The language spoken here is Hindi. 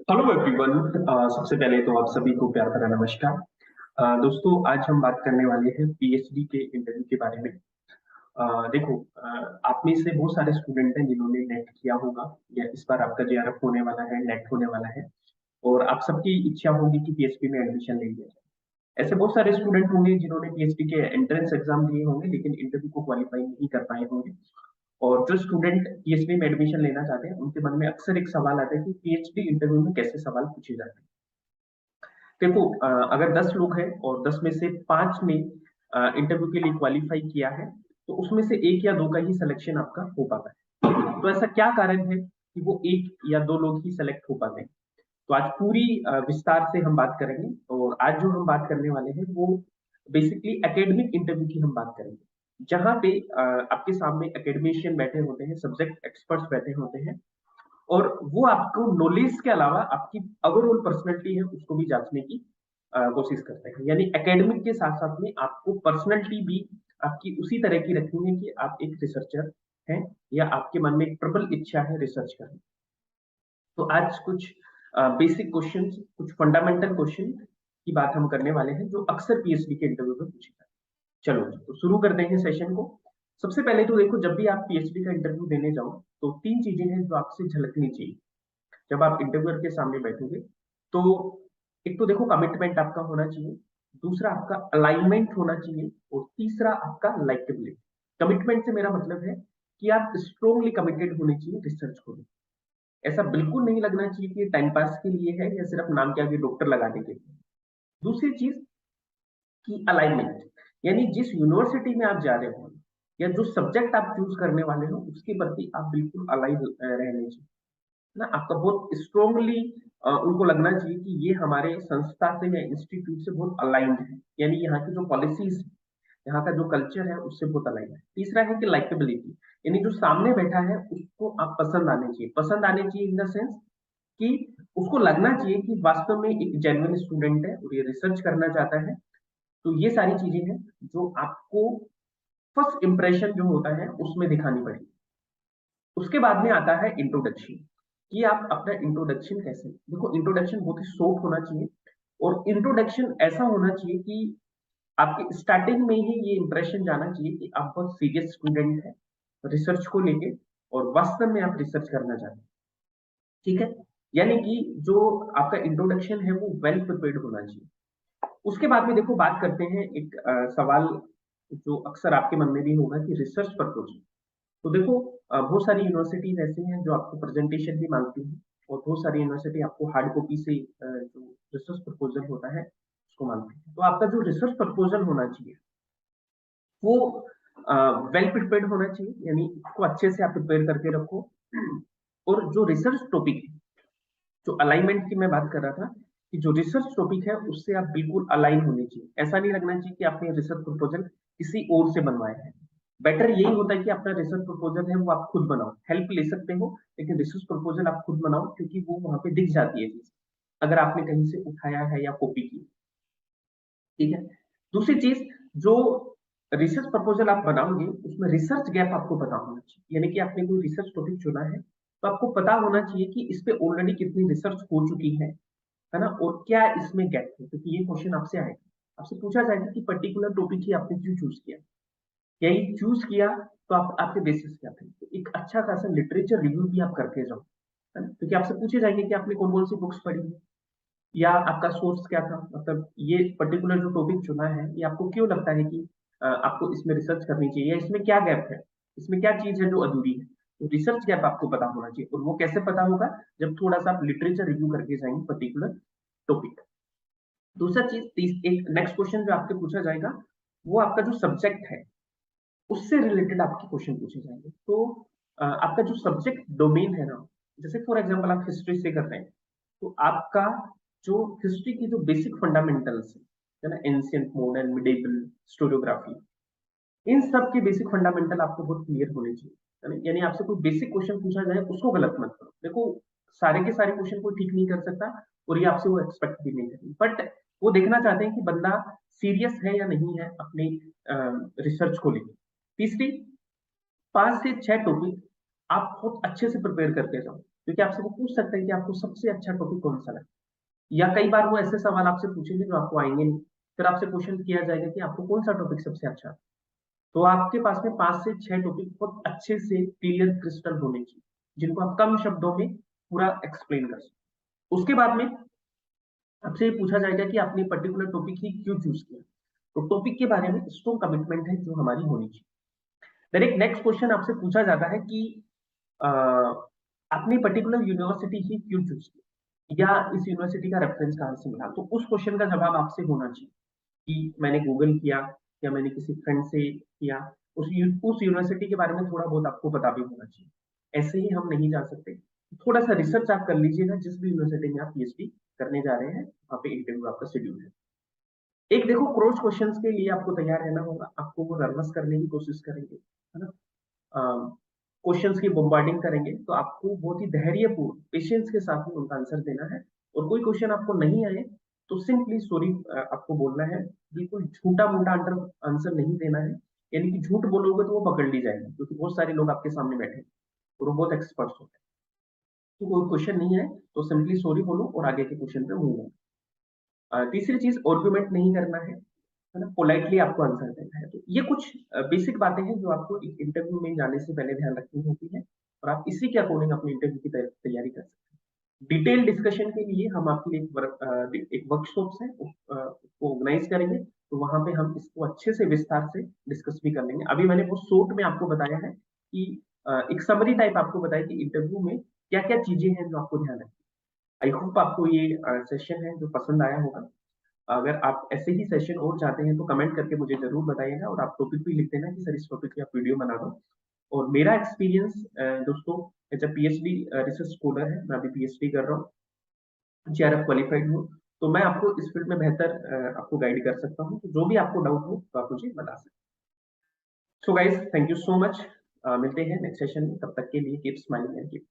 Hello everyone. सबसे पहले तो आप सभी को प्यार भरा नमस्कार। दोस्तों, आज हम बात करने वाले हैं पीएचडी के इंटरव्यू के बारे में। देखो, आप में से बहुत सारे स्टूडेंट हैं जिन्होंने नेट किया होगा या इस बार आपका जेआरएफ होने वाला है, नेट होने वाला है और आप सबकी इच्छा होगी कि पीएचडी में एडमिशन ले लिया जाए। ऐसे बहुत सारे स्टूडेंट होंगे जिन्होंने पीएचडी के एंट्रेंस एग्जाम दिए होंगे लेकिन इंटरव्यू को क्वालिफाई नहीं कर पाए होंगे। और जो स्टूडेंट पीएचडी में एडमिशन लेना चाहते हैं उनके मन में अक्सर एक सवाल आता है कि पीएचडी इंटरव्यू में कैसे सवाल पूछे जाते हैं। देखो, अगर 10 लोग हैं और 10 में से 5 ने इंटरव्यू के लिए क्वालिफाई किया है तो उसमें से एक या दो का ही सिलेक्शन आपका हो पाता है। तो ऐसा क्या कारण है कि वो एक या दो लोग ही सेलेक्ट हो पाते हैं? तो आज पूरी विस्तार से हम बात करेंगे और आज जो हम बात करने वाले हैं वो बेसिकली एकेडमिक इंटरव्यू की हम बात करेंगे, जहां पे आपके सामने एकेडमिशियन बैठे होते हैं, सब्जेक्ट एक्सपर्ट्स बैठे होते हैं और वो आपको नॉलेज के अलावा आपकी ओवरऑल पर्सनैलिटी है उसको भी जांचने की कोशिश करते हैं। यानी एकेडमिक के साथ साथ में आपको पर्सनैलिटी भी आपकी उसी तरह की रखेंगे कि आप एक रिसर्चर हैं या आपके मन में एक प्रबल इच्छा है रिसर्च करने। तो आज कुछ बेसिक क्वेश्चंस, कुछ फंडामेंटल क्वेश्चन की बात हम करने वाले हैं जो अक्सर पीएचडी के इंटरव्यू में पूछे जाते हैं। चलो जी, तो शुरू करते हैं सेशन को। सबसे पहले तो देखो, जब भी आप पीएचडी का इंटरव्यू देने जाओ तो तीन चीजें हैं जो आपसे झलकनी चाहिए जब आप इंटरव्यूअर के सामने बैठोगे। तो एक तो देखो, कमिटमेंट आपका होना चाहिए, दूसरा आपका अलाइनमेंट होना चाहिए और तीसरा आपका लाइकेबिलिटी। कमिटमेंट से मेरा मतलब है कि आप स्ट्रोंगली कमिटेड होने चाहिए रिसर्च को। ऐसा बिल्कुल नहीं लगना चाहिए कि टाइम पास के लिए है या सिर्फ नाम के आगे डॉक्टर लगाने के लिए। दूसरी चीज की अलाइनमेंट, यानी जिस यूनिवर्सिटी में आप जा रहे हो या जो सब्जेक्ट आप चूज करने वाले हो उसके प्रति आप बिल्कुल अलाइन रहने चाहिए ना। आपका बहुत स्ट्रोंगली उनको लगना चाहिए कि ये हमारे संस्था से या इंस्टीट्यूट से बहुत अलाइंड है, यानी यहाँ की जो पॉलिसीज, यहाँ का जो कल्चर है उससे बहुत अलाइंड है। तीसरा है कि लाइकेबिलिटी, यानी जो सामने बैठा है उसको आप पसंद आने चाहिए। पसंद आने चाहिए इन द सेंस कि उसको लगना चाहिए कि वास्तव में एक जेन्युइन स्टूडेंट है और ये रिसर्च करना चाहता है। तो ये सारी चीजें हैं जो आपको फर्स्ट इंप्रेशन जो होता है उसमें दिखानी पड़ेगी। उसके बाद में आता है इंट्रोडक्शन, कि आप अपना इंट्रोडक्शन कैसे, देखो इंट्रोडक्शन बहुत ही शॉर्ट होना चाहिए और इंट्रोडक्शन ऐसा होना चाहिए कि आपके स्टार्टिंग में ही ये इंप्रेशन जाना चाहिए कि आप बहुत सीरियस स्टूडेंट है रिसर्च को लेके और वास्तव में आप रिसर्च करना चाहते हैं। ठीक है, यानी कि जो आपका इंट्रोडक्शन है वो वेल प्रिपेयर्ड होना चाहिए। उसके बाद में देखो, बात करते हैं एक सवाल जो अक्सर आपके मन में भी होगा कि रिसर्च प्रपोजल। तो देखो, बहुत सारी यूनिवर्सिटीज ऐसी हैं जो आपको प्रेजेंटेशन भी मांगती हैं और बहुत सारी यूनिवर्सिटी आपको हार्ड कॉपी से जो रिसर्च प्रपोजल होता है उसको मांगती है। तो आपका जो रिसर्च प्रपोजल होना चाहिए वो वेल प्रिपेयर्ड होना चाहिए, यानी उसको अच्छे से आप प्रिपेयर करके रखो। और जो रिसर्च टॉपिक है, जो अलाइनमेंट की मैं बात कर रहा था, कि जो रिसर्च टॉपिक है उससे आप बिल्कुल अलाइन होने चाहिए। ऐसा नहीं लगना चाहिए कि आपने रिसर्च प्रपोजल किसी और से बनवाया है। बेटर यही होता है कि अपना रिसर्च प्रपोजल है वो आप खुद बनाओ, हेल्प ले सकते हो लेकिन रिसर्च प्रपोजल आप खुद बनाओ क्योंकि वो वहां पे दिख जाती है चीज, अगर आपने कहीं से उठाया है या कॉपी की। ठीक है, दूसरी चीज, जो रिसर्च प्रपोजल आप बनाओगे उसमें रिसर्च गैप आपको पता होना चाहिए, यानी कि आपने कोई रिसर्च टॉपिक चुना है तो आपको पता होना चाहिए कि इस पे ऑलरेडी कितनी रिसर्च हो चुकी है ना, और क्या इसमें गैप है, क्योंकि ये क्वेश्चन आपसे आएगा। आपसे पूछा जाएगा कि पर्टिकुलर टॉपिक ही आपने क्यों चूज किया, यही चूज किया तो आप आपके बेसिस क्या थे। तो एक अच्छा खासा लिटरेचर रिव्यू भी आप करके जाओ, है ना, क्योंकि आपसे पूछे जाएंगे कि आपने कौन कौन सी बुक्स पढ़ी है या आपका सोर्स क्या था, मतलब ये पर्टिकुलर जो टॉपिक चुना है ये आपको क्यों लगता है कि आपको इसमें रिसर्च करनी चाहिए या इसमें क्या गैप है, इसमें क्या चीज है जो अधूरी है। तो रिसर्च गैप आपको पता होना चाहिए और वो कैसे पता होगा, जब थोड़ा सा आप लिटरेचर रिव्यू करके जाएंगे पर्टिकुलर टॉपिक। दूसरा चीज, एक नेक्स्ट क्वेश्चन जो आपसे पूछा जाएगा वो आपका जो सब्जेक्ट है उससे रिलेटेड आपके क्वेश्चन पूछे जाएंगे। तो आपका जो सब्जेक्ट डोमेन है ना, जैसे फॉर एग्जांपल आप हिस्ट्री से कर रहे हैं तो आपका जो हिस्ट्री की जो बेसिक फंडामेंटल्स है ना, एंशियंट, मॉडर्न, मिडेवल, स्टोरियोग्राफी, इन सब के बेसिक फंडामेंटल आपको बहुत क्लियर होने चाहिए। यानी आपसे कोई बेसिक क्वेश्चन पूछा जाए उसको गलत मत करो। देखो, सारे के सारे क्वेश्चन कोई ठीक नहीं कर सकता और ये आपसे वो एक्सपेक्ट भी नहीं करेंगे, बट वो देखना चाहते हैं कि बंदा सीरियस है या नहीं है अपने रिसर्च को लेकर। तीसरी, 5 से 6 टॉपिक आप बहुत अच्छे से प्रिपेयर करके जाओ, क्योंकि आपसे वो पूछ सकते हैं कि आपको सबसे अच्छा टॉपिक कौन सा लगा, या कई बार वो ऐसे सवाल आपसे पूछेंगे जो आपको आएंगे नहीं, फिर आपसे क्वेश्चन किया जाएगा कि आपको कौन सा टॉपिक सबसे अच्छा है। तो आपके पास में 5 से 6 टॉपिक बहुत अच्छे से क्लियर क्रिस्टल होने चाहिए, जिनको आप कम शब्दों में पूरा एक्सप्लेन कर सकते। उसके बाद में आपसे ये पूछा जाएगा कि आपने पर्टिकुलर टॉपिक ही क्यों चूज किया। तो टॉपिक के बारे में स्ट्रॉन्ग कमिटमेंट है जो हमारी होनी चाहिए। देन एक नेक्स्ट क्वेश्चन आपसे पूछा जाता है कि अ, आपने पर्टिकुलर यूनिवर्सिटी ही क्यों चूज की, या इस यूनिवर्सिटी का रेफरेंस कहाँ से मिला। तो उस क्वेश्चन का जवाब आपसे होना चाहिए कि मैंने गूगल किया, या मैंने किसी फ्रेंड से किया। उस यूनिवर्सिटी के बारे में थोड़ा बहुत आपको पता भी होना चाहिए। ऐसे ही हम नहीं जा सकते। थोड़ा सा रिसर्च आप कर लीजिएगा, जिस भी यूनिवर्सिटी में आप पीएचडी करने जा रहे हैं वहाँ पे इंटरव्यू आपका शेड्यूल है। एक देखो, क्रॉस क्वेश्चंस के लिए आपको तैयार रहना होगा, आपको वो नर्वस करने की कोशिश करेंगे, है ना। क्वेश्चंस की बॉम्बार्डिंग करेंगे, तो आपको बहुत ही धैर्यपूर्ण पेशेंस के साथ में उनका आंसर देना है। और कोई क्वेश्चन आपको नहीं आए तो सिंपली सॉरी आपको बोलना है। बिल्कुल झूठा मूठा आंसर नहीं देना है, यानी कि झूठ बोलोगे तो वो पकड़ ली जाएगी, क्योंकि बहुत सारे लोग आपके सामने बैठे हैं और वो बहुत एक्सपर्ट्स होते हैं। तो कोई क्वेश्चन नहीं है तो सिंपली सॉरी बोलो और आगे के क्वेश्चन पे मूव हो। तीसरी चीज, आर्गुमेंट नहीं करना है ना, पोलाइटली आपको आंसर देना है। तो ये कुछ बेसिक बातें हैं जो आपको एक इंटरव्यू में जाने से पहले ध्यान रखनी होती है, और आप इसी के अकॉर्डिंग अपने इंटरव्यू की तैयारी कर सकते हैं। डिटेल डिस्कशन के लिए हम आपके लिए एक वर्कशॉप है उसको ऑर्गेनाइज करेंगे, तो वहां पे हम इसको अच्छे से विस्तार से डिस्कस भी कर लेंगे। अभी मैंने बहुत शॉर्ट में आपको बताया है कि एक समरी टाइप आपको बताया कि इंटरव्यू में क्या क्या चीजें हैं जो आपको ध्यान रखनी। आई होप आपको ये सेशन है जो पसंद आया होगा। अगर आप ऐसे ही सेशन और चाहते हैं तो कमेंट करके मुझे जरूर बताइएगा, और आप टॉपिक भी लिख देना कि सर इस टॉपिक की आप वीडियो बना दो। और मेरा एक्सपीरियंस दोस्तों, as a PhD research scholar है, मैं अभी पीएचडी कर रहा हूँ, जेआरएफ क्वालिफाइड हूँ। तो मैं आपको इस फील्ड में बेहतर आपको गाइड कर सकता हूँ। तो जो भी आपको डाउट हो तो आप मुझे बता सकते हैं। So guys, thank you so much. मिलते हैं नेक्स्ट सेशन में, तब तक के लिए कीप स्माइलिंग एंड कीप